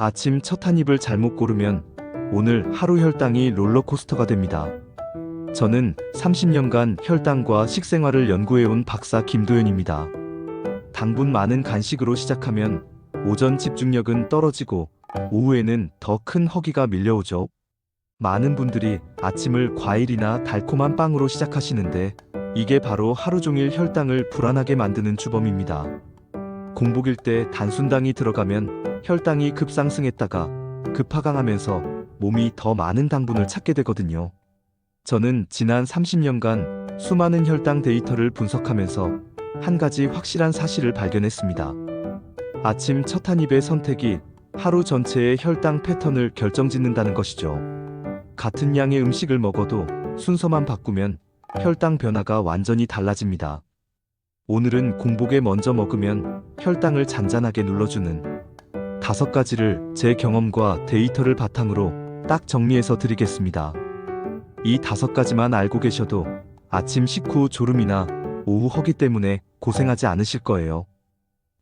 아침 첫 한 입을 잘못 고르면 오늘 하루 혈당이 롤러코스터가 됩니다. 저는 30년간 혈당과 식생활을 연구해온 박사 김도현입니다. 당분 많은 간식으로 시작하면 오전 집중력은 떨어지고 오후에는 더 큰 허기가 밀려오죠. 많은 분들이 아침을 과일이나 달콤한 빵으로 시작하시는데 이게 바로 하루 종일 혈당을 불안하게 만드는 주범입니다. 공복일 때 단순당이 들어가면 혈당이 급상승했다가 급하강하면서 몸이 더 많은 당분을 찾게 되거든요. 저는 지난 30년간 수많은 혈당 데이터를 분석하면서 한 가지 확실한 사실을 발견했습니다. 아침 첫 한 입의 선택이 하루 전체의 혈당 패턴을 결정짓는다는 것이죠. 같은 양의 음식을 먹어도 순서만 바꾸면 혈당 변화가 완전히 달라집니다. 오늘은 공복에 먼저 먹으면 혈당을 잔잔하게 눌러주는 5가지를 제 경험과 데이터를 바탕으로 딱 정리해서 드리겠습니다. 이 5가지만 알고 계셔도 아침 식후 졸음이나 오후 허기 때문에 고생하지 않으실 거예요.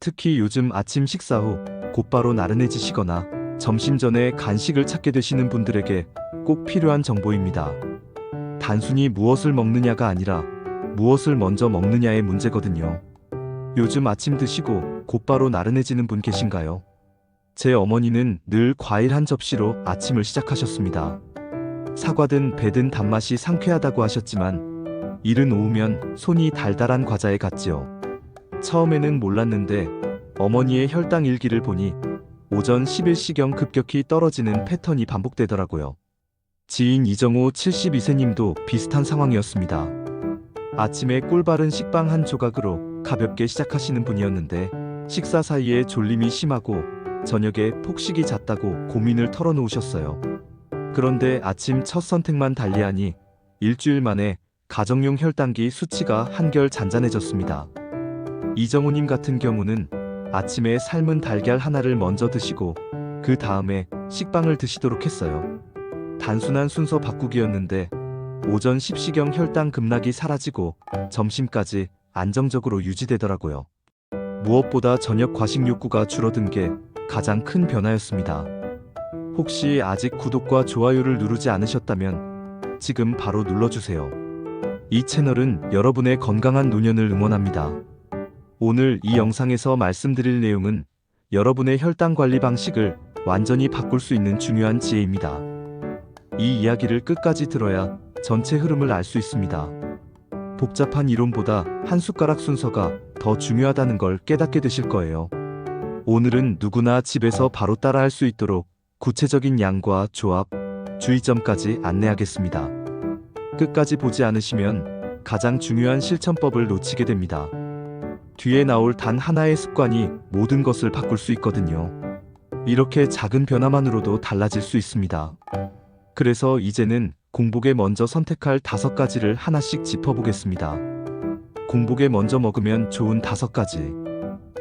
특히 요즘 아침 식사 후 곧바로 나른해지시거나 점심 전에 간식을 찾게 되시는 분들에게 꼭 필요한 정보입니다. 단순히 무엇을 먹느냐가 아니라 무엇을 먼저 먹느냐의 문제거든요. 요즘 아침 드시고 곧바로 나른해지는 분 계신가요? 제 어머니는 늘 과일 한 접시로 아침을 시작하셨습니다. 사과든 배든 단맛이 상쾌하다고 하셨지만 이른 오후면 손이 달달한 과자에 갔지요. 처음에는 몰랐는데 어머니의 혈당 일기를 보니 오전 11시경 급격히 떨어지는 패턴이 반복되더라고요. 지인 이정호 72세님도 비슷한 상황이었습니다. 아침에 꿀바른 식빵 한 조각으로 가볍게 시작하시는 분이었는데 식사 사이에 졸림이 심하고 저녁에 폭식이 잦다고 고민을 털어놓으셨어요. 그런데 아침 첫 선택만 달리하니 일주일 만에 가정용 혈당기 수치가 한결 잔잔해졌습니다. 이정호님 같은 경우는 아침에 삶은 달걀 하나를 먼저 드시고 그 다음에 식빵을 드시도록 했어요. 단순한 순서 바꾸기였는데 오전 10시경 혈당 급락이 사라지고 점심까지 안정적으로 유지되더라고요. 무엇보다 저녁 과식 욕구가 줄어든 게 가장 큰 변화였습니다. 혹시 아직 구독과 좋아요를 누르지 않으셨다면 지금 바로 눌러주세요. 이 채널은 여러분의 건강한 노년을 응원합니다. 오늘 이 영상에서 말씀드릴 내용은 여러분의 혈당 관리 방식을 완전히 바꿀 수 있는 중요한 지혜입니다. 이 이야기를 끝까지 들어야 전체 흐름을 알 수 있습니다. 복잡한 이론보다 한 숟가락 순서가 더 중요하다는 걸 깨닫게 되실 거예요. 오늘은 누구나 집에서 바로 따라할 수 있도록 구체적인 양과 조합, 주의점까지 안내하겠습니다. 끝까지 보지 않으시면 가장 중요한 실천법을 놓치게 됩니다. 뒤에 나올 단 하나의 습관이 모든 것을 바꿀 수 있거든요. 이렇게 작은 변화만으로도 달라질 수 있습니다. 그래서 이제는 공복에 먼저 선택할 5가지를 하나씩 짚어보겠습니다. 공복에 먼저 먹으면 좋은 5가지.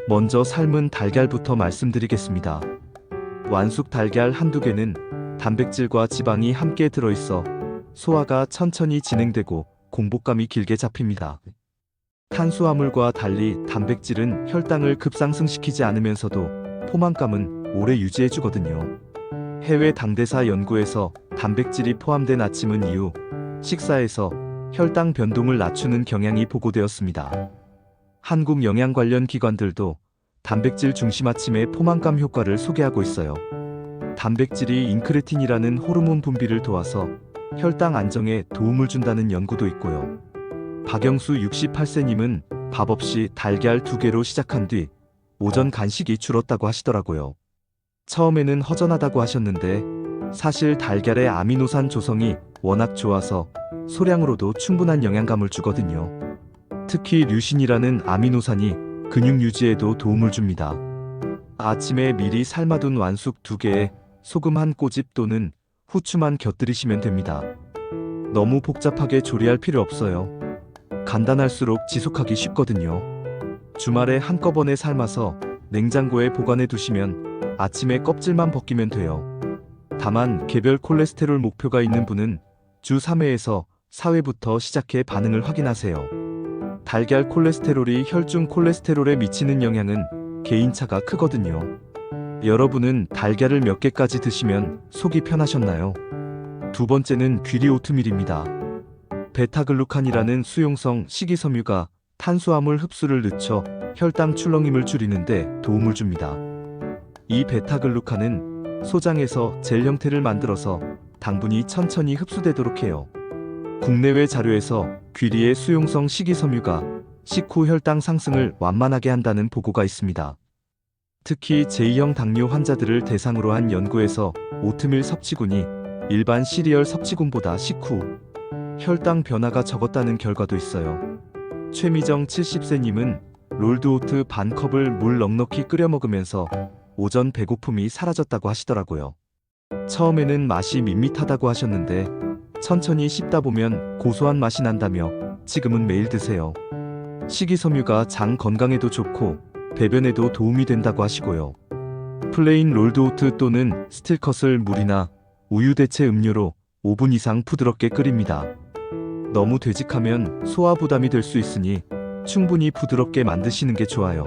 먼저 삶은 달걀부터 말씀드리겠습니다. 완숙 달걀 한두 개는 단백질과 지방이 함께 들어있어 소화가 천천히 진행되고 공복감이 길게 잡힙니다. 탄수화물과 달리 단백질은 혈당을 급상승시키지 않으면서도 포만감은 오래 유지해주거든요. 해외 당대사 연구에서 단백질이 포함된 아침은 이후 식사에서 혈당 변동을 낮추는 경향이 보고되었습니다. 한국 영양 관련 기관들도 단백질 중심 아침의 포만감 효과를 소개하고 있어요. 단백질이 인크레틴이라는 호르몬 분비를 도와서 혈당 안정에 도움을 준다는 연구도 있고요. 박영수 68세님은 밥 없이 달걀 2개로 시작한 뒤 오전 간식이 줄었다고 하시더라고요. 처음에는 허전하다고 하셨는데 사실 달걀의 아미노산 조성이 워낙 좋아서 소량으로도 충분한 영양감을 주거든요. 특히 류신이라는 아미노산이 근육 유지에도 도움을 줍니다. 아침에 미리 삶아둔 완숙 2개에 소금 한 꼬집 또는 후추만 곁들이시면 됩니다. 너무 복잡하게 조리할 필요 없어요. 간단할수록 지속하기 쉽거든요. 주말에 한꺼번에 삶아서 냉장고에 보관해 두시면 아침에 껍질만 벗기면 돼요. 다만 개별 콜레스테롤 목표가 있는 분은 주 3회에서 4회부터 시작해 반응을 확인하세요. 달걀 콜레스테롤이 혈중 콜레스테롤에 미치는 영향은 개인차가 크거든요. 여러분은 달걀을 몇 개까지 드시면 속이 편하셨나요? 두 번째는 귀리 오트밀입니다. 베타글루칸이라는 수용성 식이섬유가 탄수화물 흡수를 늦춰 혈당 출렁임을 줄이는데 도움을 줍니다. 이 베타글루칸은 소장에서 젤 형태를 만들어서 당분이 천천히 흡수되도록 해요. 국내외 자료에서 귀리의 수용성 식이섬유가 식후 혈당 상승을 완만하게 한다는 보고가 있습니다. 특히 제2형 당뇨 환자들을 대상으로 한 연구에서 오트밀 섭취군이 일반 시리얼 섭취군보다 식후 혈당 변화가 적었다는 결과도 있어요. 최미정 70세님은 롤드오트 반 컵을 물 넉넉히 끓여 먹으면서 오전 배고픔이 사라졌다고 하시더라고요. 처음에는 맛이 밋밋하다고 하셨는데 천천히 씹다 보면 고소한 맛이 난다며 지금은 매일 드세요. 식이섬유가 장 건강에도 좋고 배변에도 도움이 된다고 하시고요. 플레인 롤드오트 또는 스틸컷을 물이나 우유 대체 음료로 5분 이상 부드럽게 끓입니다. 너무 되직하면 소화 부담이 될 수 있으니 충분히 부드럽게 만드시는 게 좋아요.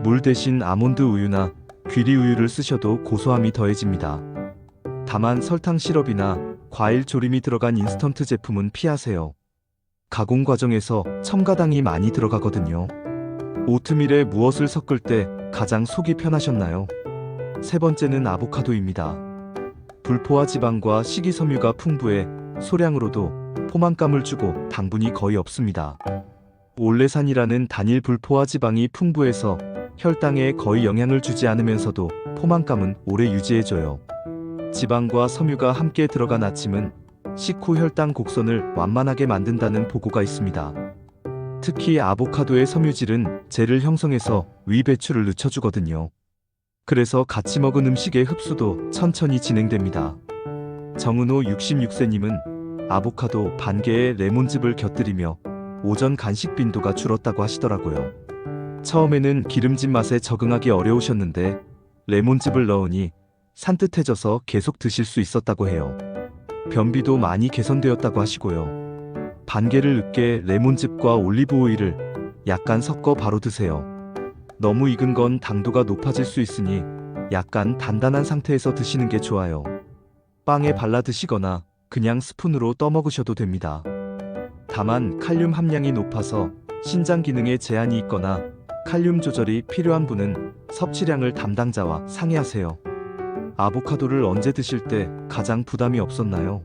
물 대신 아몬드 우유나 귀리 우유를 쓰셔도 고소함이 더해집니다. 다만 설탕 시럽이나 과일 조림이 들어간 인스턴트 제품은 피하세요. 가공 과정에서 첨가당이 많이 들어가거든요. 오트밀에 무엇을 섞을 때 가장 속이 편하셨나요? 세 번째는 아보카도입니다. 불포화 지방과 식이섬유가 풍부해 소량으로도 포만감을 주고 당분이 거의 없습니다. 올레산이라는 단일 불포화 지방이 풍부해서 혈당에 거의 영향을 주지 않으면서도 포만감은 오래 유지해줘요. 지방과 섬유가 함께 들어간 아침은 식후 혈당 곡선을 완만하게 만든다는 보고가 있습니다. 특히 아보카도의 섬유질은 젤을 형성해서 위 배출을 늦춰주거든요. 그래서 같이 먹은 음식의 흡수도 천천히 진행됩니다. 정은호 66세님은 아보카도 반 개에 레몬즙을 곁들이며 오전 간식 빈도가 줄었다고 하시더라고요. 처음에는 기름진 맛에 적응하기 어려우셨는데 레몬즙을 넣으니 산뜻해져서 계속 드실 수 있었다고 해요. 변비도 많이 개선되었다고 하시고요. 반 개를 으깨 레몬즙과 올리브 오일을 약간 섞어 바로 드세요. 너무 익은 건 당도가 높아질 수 있으니 약간 단단한 상태에서 드시는 게 좋아요. 빵에 발라 드시거나 그냥 스푼으로 떠먹으셔도 됩니다. 다만 칼륨 함량이 높아서 신장 기능에 제한이 있거나 칼륨 조절이 필요한 분은 섭취량을 담당자와 상의하세요. 아보카도를 언제 드실 때 가장 부담이 없었나요?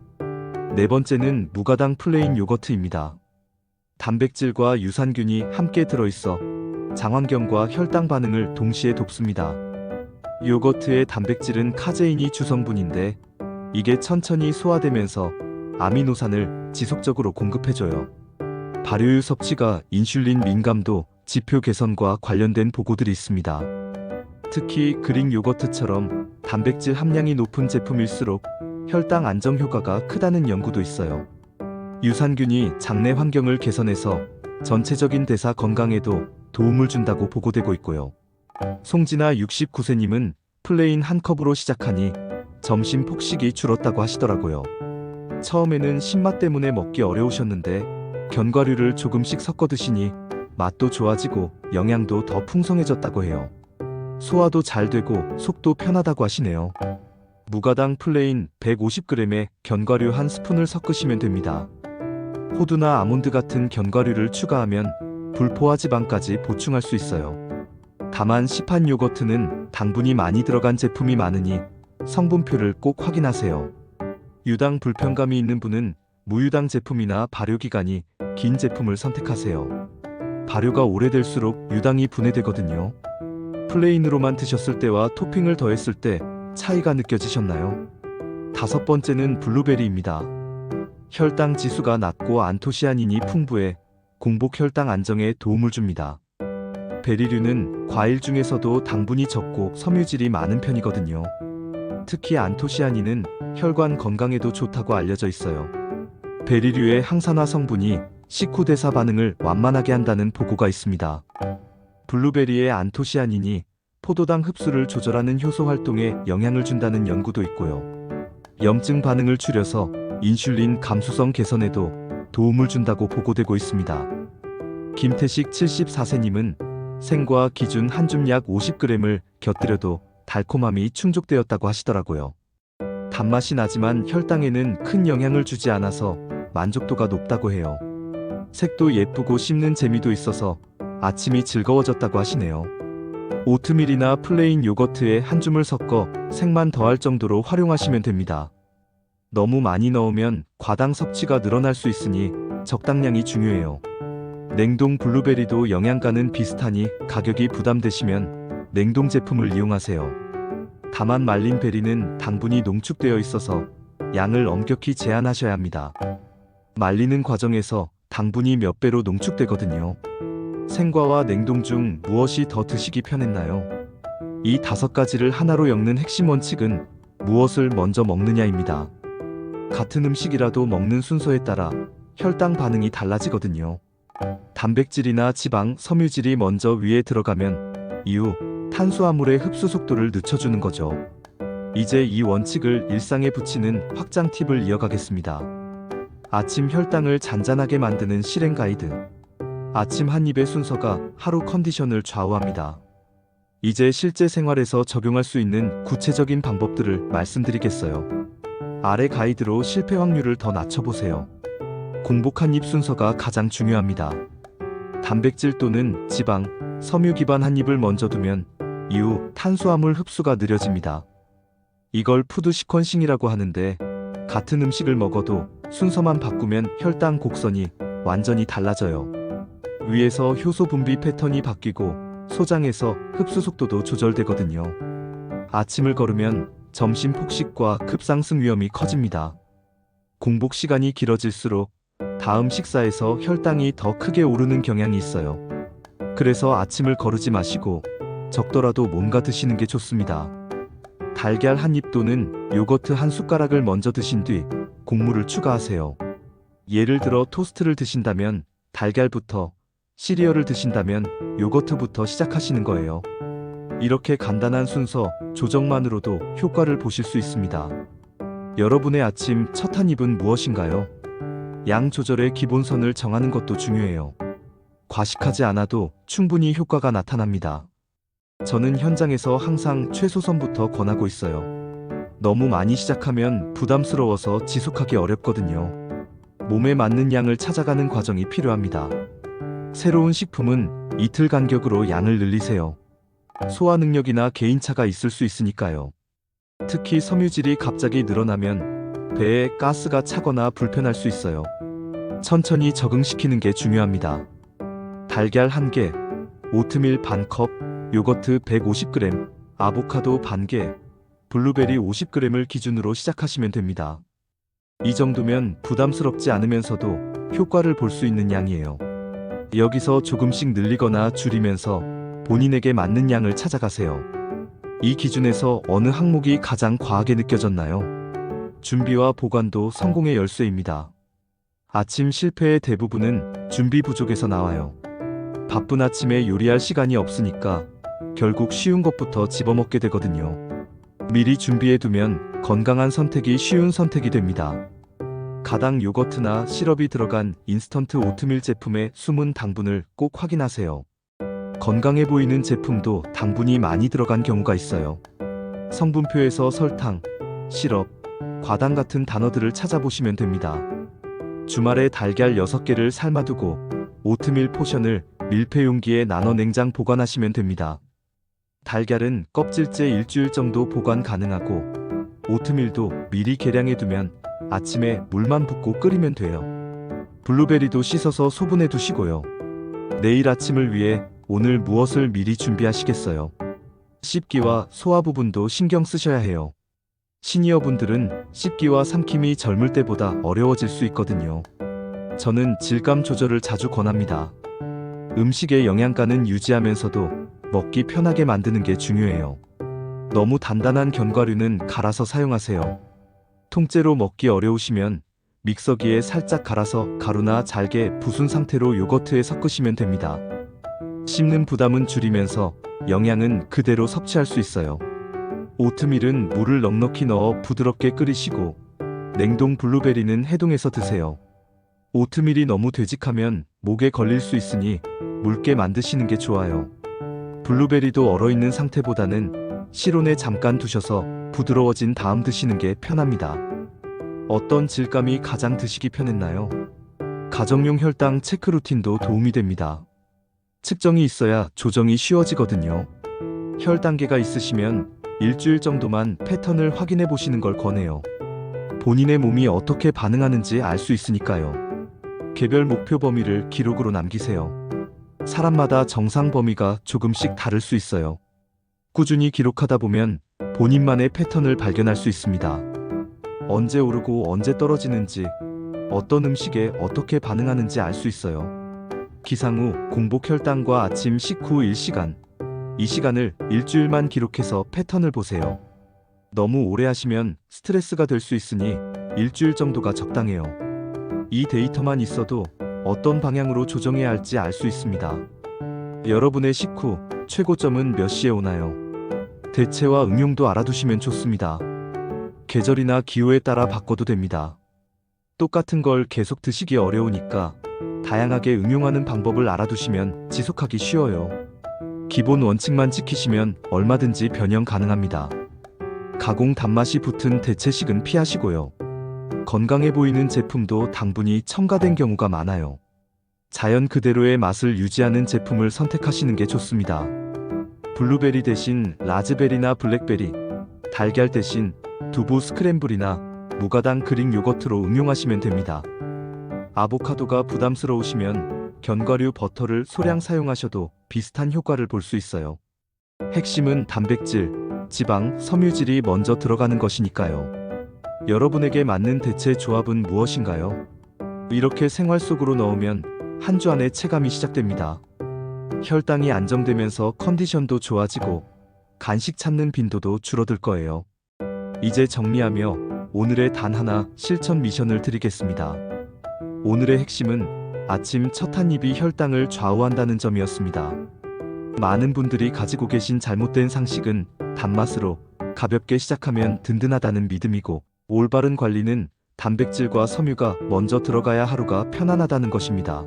네 번째는 무가당 플레인 요거트입니다. 단백질과 유산균이 함께 들어있어 장환경과 혈당 반응을 동시에 돕습니다. 요거트의 단백질은 카제인이 주성분인데 이게 천천히 소화되면서 아미노산을 지속적으로 공급해줘요. 발효유 섭취가 인슐린 민감도 지표 개선과 관련된 보고들이 있습니다. 특히 그릭 요거트처럼 단백질 함량이 높은 제품일수록 혈당 안정 효과가 크다는 연구도 있어요. 유산균이 장내 환경을 개선해서 전체적인 대사 건강에도 도움을 준다고 보고되고 있고요. 송진아 69세님은 플레인 한 컵으로 시작하니 점심 폭식이 줄었다고 하시더라고요. 처음에는 신맛 때문에 먹기 어려우셨는데 견과류를 조금씩 섞어 드시니 맛도 좋아지고 영양도 더 풍성해졌다고 해요. 소화도 잘 되고 속도 편하다고 하시네요. 무가당 플레인 150g에 견과류 한 스푼을 섞으시면 됩니다. 호두나 아몬드 같은 견과류를 추가하면 불포화 지방까지 보충할 수 있어요. 다만 시판 요거트는 당분이 많이 들어간 제품이 많으니 성분표를 꼭 확인하세요. 유당 불편감이 있는 분은 무유당 제품이나 발효기간이 긴 제품을 선택하세요. 발효가 오래될수록 유당이 분해되거든요. 플레인으로만 드셨을 때와 토핑을 더했을 때 차이가 느껴지셨나요? 다섯 번째는 블루베리입니다. 혈당 지수가 낮고 안토시아닌이 풍부해 공복 혈당 안정에 도움을 줍니다. 베리류는 과일 중에서도 당분이 적고 섬유질이 많은 편이거든요. 특히 안토시아닌은 혈관 건강에도 좋다고 알려져 있어요. 베리류의 항산화 성분이 식후 대사 반응을 완만하게 한다는 보고가 있습니다. 블루베리의 안토시아닌이 포도당 흡수를 조절하는 효소 활동에 영향을 준다는 연구도 있고요. 염증 반응을 줄여서 인슐린 감수성 개선에도 도움을 준다고 보고되고 있습니다. 김태식 74세님은 생과 기준 한 줌 약 50g을 곁들여도 달콤함이 충족되었다고 하시더라고요. 단맛이 나지만 혈당에는 큰 영향을 주지 않아서 만족도가 높다고 해요. 색도 예쁘고 씹는 재미도 있어서 아침이 즐거워졌다고 하시네요. 오트밀이나 플레인 요거트에 한 줌을 섞어 색만 더할 정도로 활용하시면 됩니다. 너무 많이 넣으면 과당 섭취가 늘어날 수 있으니 적당량이 중요해요. 냉동 블루베리도 영양가는 비슷하니 가격이 부담되시면 냉동 제품을 이용하세요. 다만 말린 베리는 당분이 농축되어 있어서 양을 엄격히 제한하셔야 합니다. 말리는 과정에서 당분이 몇 배로 농축되거든요. 생과와 냉동 중 무엇이 더 드시기 편했나요? 이 5가지를 하나로 엮는 핵심 원칙은 무엇을 먼저 먹느냐입니다. 같은 음식이라도 먹는 순서에 따라 혈당 반응이 달라지거든요. 단백질이나 지방, 섬유질이 먼저 위에 들어가면 이후 탄수화물의 흡수 속도를 늦춰주는 거죠. 이제 이 원칙을 일상에 붙이는 확장 팁을 이어가겠습니다. 아침 혈당을 잔잔하게 만드는 실행 가이드. 아침 한 입의 순서가 하루 컨디션을 좌우합니다. 이제 실제 생활에서 적용할 수 있는 구체적인 방법들을 말씀드리겠어요. 아래 가이드로 실패 확률을 더 낮춰보세요. 공복 한 입 순서가 가장 중요합니다. 단백질 또는 지방, 섬유 기반 한 입을 먼저 두면 이후 탄수화물 흡수가 느려집니다. 이걸 푸드 시퀀싱이라고 하는데 같은 음식을 먹어도 순서만 바꾸면 혈당 곡선이 완전히 달라져요. 위에서 효소 분비 패턴이 바뀌고 소장에서 흡수 속도도 조절되거든요. 아침을 거르면 점심 폭식과 급상승 위험이 커집니다. 공복 시간이 길어질수록 다음 식사에서 혈당이 더 크게 오르는 경향이 있어요. 그래서 아침을 거르지 마시고 적더라도 뭔가 드시는 게 좋습니다. 달걀 한 입 또는 요거트 한 숟가락을 먼저 드신 뒤 곡물을 추가하세요. 예를 들어 토스트를 드신다면 달걀부터, 시리얼을 드신다면 요거트부터 시작하시는 거예요. 이렇게 간단한 순서 조정만으로도 효과를 보실 수 있습니다. 여러분의 아침 첫 한 입은 무엇인가요? 양 조절의 기본선을 정하는 것도 중요해요. 과식하지 않아도 충분히 효과가 나타납니다. 저는 현장에서 항상 최소선부터 권하고 있어요. 너무 많이 시작하면 부담스러워서 지속하기 어렵거든요. 몸에 맞는 양을 찾아가는 과정이 필요합니다. 새로운 식품은 이틀 간격으로 양을 늘리세요. 소화 능력이나 개인차가 있을 수 있으니까요. 특히 섬유질이 갑자기 늘어나면 배에 가스가 차거나 불편할 수 있어요. 천천히 적응시키는 게 중요합니다. 달걀 1개, 오트밀 반컵, 요거트 150g, 아보카도 반개, 블루베리 50g을 기준으로 시작하시면 됩니다. 이 정도면 부담스럽지 않으면서도 효과를 볼 수 있는 양이에요. 여기서 조금씩 늘리거나 줄이면서 본인에게 맞는 양을 찾아가세요. 이 기준에서 어느 항목이 가장 과하게 느껴졌나요? 준비와 보관도 성공의 열쇠입니다. 아침 실패의 대부분은 준비 부족에서 나와요. 바쁜 아침에 요리할 시간이 없으니까 결국 쉬운 것부터 집어먹게 되거든요. 미리 준비해두면 건강한 선택이 쉬운 선택이 됩니다. 가당 요거트나 시럽이 들어간 인스턴트 오트밀 제품의 숨은 당분을 꼭 확인하세요. 건강해 보이는 제품도 당분이 많이 들어간 경우가 있어요. 성분표에서 설탕, 시럽, 과당 같은 단어들을 찾아보시면 됩니다. 주말에 달걀 6개를 삶아두고 오트밀 포션을 밀폐 용기에 나눠 냉장 보관하시면 됩니다. 달걀은 껍질째 일주일 정도 보관 가능하고 오트밀도 미리 계량해두면 아침에 물만 붓고 끓이면 돼요. 블루베리도 씻어서 소분해 두시고요. 내일 아침을 위해 오늘 무엇을 미리 준비하시겠어요? 씹기와 소화 부분도 신경 쓰셔야 해요. 시니어분들은 씹기와 삼킴이 젊을 때보다 어려워질 수 있거든요. 저는 질감 조절을 자주 권합니다. 음식의 영양가는 유지하면서도 먹기 편하게 만드는 게 중요해요. 너무 단단한 견과류는 갈아서 사용하세요. 통째로 먹기 어려우시면 믹서기에 살짝 갈아서 가루나 잘게 부순 상태로 요거트에 섞으시면 됩니다. 씹는 부담은 줄이면서 영양은 그대로 섭취할 수 있어요. 오트밀은 물을 넉넉히 넣어 부드럽게 끓이시고 냉동 블루베리는 해동해서 드세요. 오트밀이 너무 되직하면 목에 걸릴 수 있으니 묽게 만드시는 게 좋아요. 블루베리도 얼어있는 상태보다는 실온에 잠깐 두셔서 부드러워진 다음 드시는 게 편합니다. 어떤 질감이 가장 드시기 편했나요? 가정용 혈당 체크 루틴도 도움이 됩니다. 측정이 있어야 조정이 쉬워지거든요. 혈당계가 있으시면 일주일 정도만 패턴을 확인해 보시는 걸 권해요. 본인의 몸이 어떻게 반응하는지 알 수 있으니까요. 개별 목표 범위를 기록으로 남기세요. 사람마다 정상 범위가 조금씩 다를 수 있어요. 꾸준히 기록하다 보면 본인만의 패턴을 발견할 수 있습니다. 언제 오르고 언제 떨어지는지, 어떤 음식에 어떻게 반응하는지 알 수 있어요. 기상 후 공복 혈당과 아침 식후 1시간, 이 시간을 일주일만 기록해서 패턴을 보세요. 너무 오래 하시면 스트레스가 될 수 있으니 일주일 정도가 적당해요. 이 데이터만 있어도 어떤 방향으로 조정해야 할지 알 수 있습니다. 여러분의 식후 최고점은 몇 시에 오나요? 대체와 응용도 알아두시면 좋습니다. 계절이나 기호에 따라 바꿔도 됩니다. 똑같은 걸 계속 드시기 어려우니까 다양하게 응용하는 방법을 알아두시면 지속하기 쉬워요. 기본 원칙만 지키시면 얼마든지 변형 가능합니다. 가공 단맛이 붙은 대체식은 피하시고요. 건강해 보이는 제품도 당분이 첨가된 경우가 많아요. 자연 그대로의 맛을 유지하는 제품을 선택하시는 게 좋습니다. 블루베리 대신 라즈베리나 블랙베리, 달걀 대신 두부 스크램블이나 무가당 그릭 요거트로 응용하시면 됩니다. 아보카도가 부담스러우시면 견과류 버터를 소량 사용하셔도 비슷한 효과를 볼 수 있어요. 핵심은 단백질, 지방, 섬유질이 먼저 들어가는 것이니까요. 여러분에게 맞는 대체 조합은 무엇인가요? 이렇게 생활 속으로 넣으면 한 주 안에 체감이 시작됩니다. 혈당이 안정되면서 컨디션도 좋아지고 간식 찾는 빈도도 줄어들 거예요. 이제 정리하며 오늘의 단 하나 실천 미션을 드리겠습니다. 오늘의 핵심은 아침 첫 한 입이 혈당을 좌우한다는 점이었습니다. 많은 분들이 가지고 계신 잘못된 상식은 단맛으로 가볍게 시작하면 든든하다는 믿음이고, 올바른 관리는 단백질과 섬유가 먼저 들어가야 하루가 편안하다는 것입니다.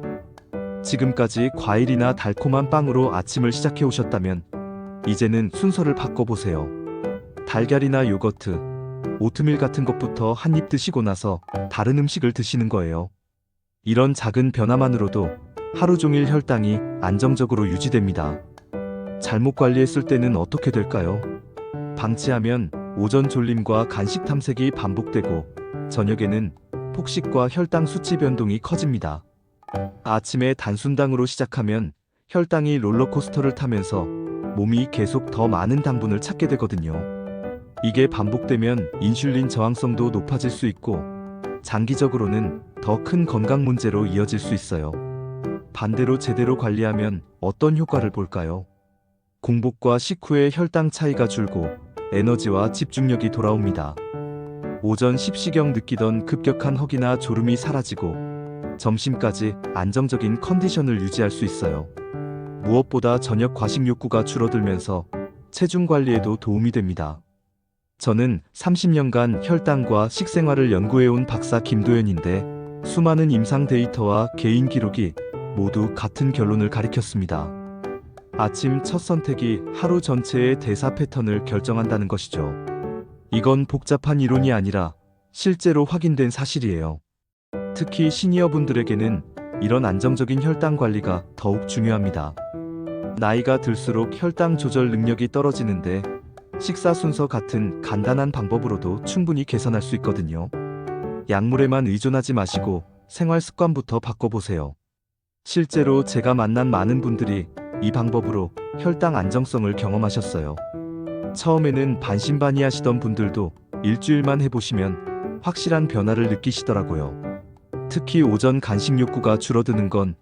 지금까지 과일이나 달콤한 빵으로 아침을 시작해 오셨다면 이제는 순서를 바꿔보세요. 달걀이나 요거트, 오트밀 같은 것부터 한 입 드시고 나서 다른 음식을 드시는 거예요. 이런 작은 변화만으로도 하루 종일 혈당이 안정적으로 유지됩니다. 잘못 관리했을 때는 어떻게 될까요? 방치하면 오전 졸림과 간식 탐색이 반복되고 저녁에는 폭식과 혈당 수치 변동이 커집니다. 아침에 단순당으로 시작하면 혈당이 롤러코스터를 타면서 몸이 계속 더 많은 당분을 찾게 되거든요. 이게 반복되면 인슐린 저항성도 높아질 수 있고 장기적으로는 더 큰 건강 문제로 이어질 수 있어요. 반대로 제대로 관리하면 어떤 효과를 볼까요? 공복과 식후의 혈당 차이가 줄고 에너지와 집중력이 돌아옵니다. 오전 10시경 느끼던 급격한 허기나 졸음이 사라지고 점심까지 안정적인 컨디션을 유지할 수 있어요. 무엇보다 저녁 과식 욕구가 줄어들면서 체중 관리에도 도움이 됩니다. 저는 30년간 혈당과 식생활을 연구해온 박사 김도연인데, 수많은 임상 데이터와 개인 기록이 모두 같은 결론을 가리켰습니다. 아침 첫 선택이 하루 전체의 대사 패턴을 결정한다는 것이죠. 이건 복잡한 이론이 아니라 실제로 확인된 사실이에요. 특히 시니어분들에게는 이런 안정적인 혈당 관리가 더욱 중요합니다. 나이가 들수록 혈당 조절 능력이 떨어지는데 식사 순서 같은 간단한 방법으로도 충분히 개선할 수 있거든요. 약물에만 의존하지 마시고 생활 습관부터 바꿔보세요. 실제로 제가 만난 많은 분들이 이 방법으로 혈당 안정성을 경험하셨어요. 처음에는 반신반의하시던 분들도 일주일만 해보시면 확실한 변화를 느끼시더라고요. 특히 오전 간식 욕구가 줄어드는 건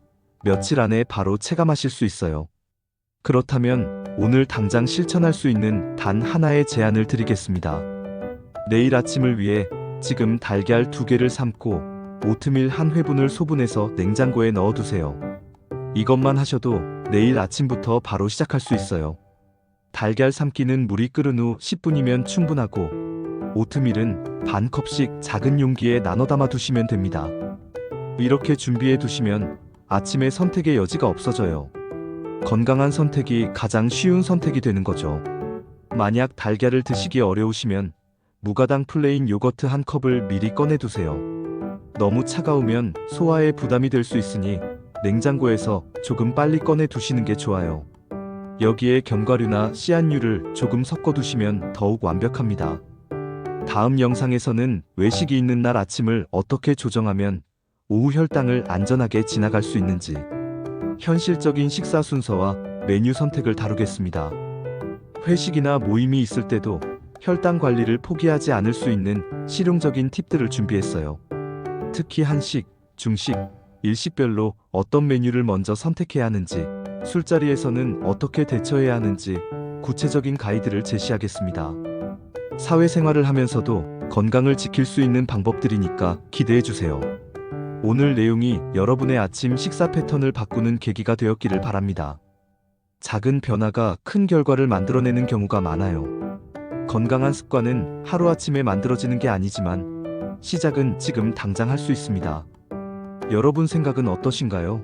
며칠 안에 바로 체감하실 수 있어요. 그렇다면 오늘 당장 실천할 수 있는 단 하나의 제안을 드리겠습니다. 내일 아침을 위해 지금 달걀 2개를 삶고 오트밀 한 회분을 소분해서 냉장고에 넣어두세요. 이것만 하셔도 내일 아침부터 바로 시작할 수 있어요. 달걀 삶기는 물이 끓은 후 10분이면 충분하고, 오트밀은 반 컵씩 작은 용기에 나눠 담아 두시면 됩니다. 이렇게 준비해 두시면 아침에 선택의 여지가 없어져요. 건강한 선택이 가장 쉬운 선택이 되는 거죠. 만약 달걀을 드시기 어려우시면 무가당 플레인 요거트 한 컵을 미리 꺼내두세요. 너무 차가우면 소화에 부담이 될 수 있으니 냉장고에서 조금 빨리 꺼내 두시는 게 좋아요. 여기에 견과류나 씨앗류를 조금 섞어 두시면 더욱 완벽합니다. 다음 영상에서는 외식이 있는 날 아침을 어떻게 조정하면 오후 혈당을 안전하게 지나갈 수 있는지 현실적인 식사 순서와 메뉴 선택을 다루겠습니다. 회식이나 모임이 있을 때도 혈당 관리를 포기하지 않을 수 있는 실용적인 팁들을 준비했어요. 특히 한식, 중식, 일식별로 어떤 메뉴를 먼저 선택해야 하는지, 술자리에서는 어떻게 대처해야 하는지 구체적인 가이드를 제시하겠습니다. 사회생활을 하면서도 건강을 지킬 수 있는 방법들이니까 기대해주세요. 오늘 내용이 여러분의 아침 식사 패턴을 바꾸는 계기가 되었기를 바랍니다. 작은 변화가 큰 결과를 만들어내는 경우가 많아요. 건강한 습관은 하루아침에 만들어지는 게 아니지만 시작은 지금 당장 할 수 있습니다. 여러분 생각은 어떠신가요?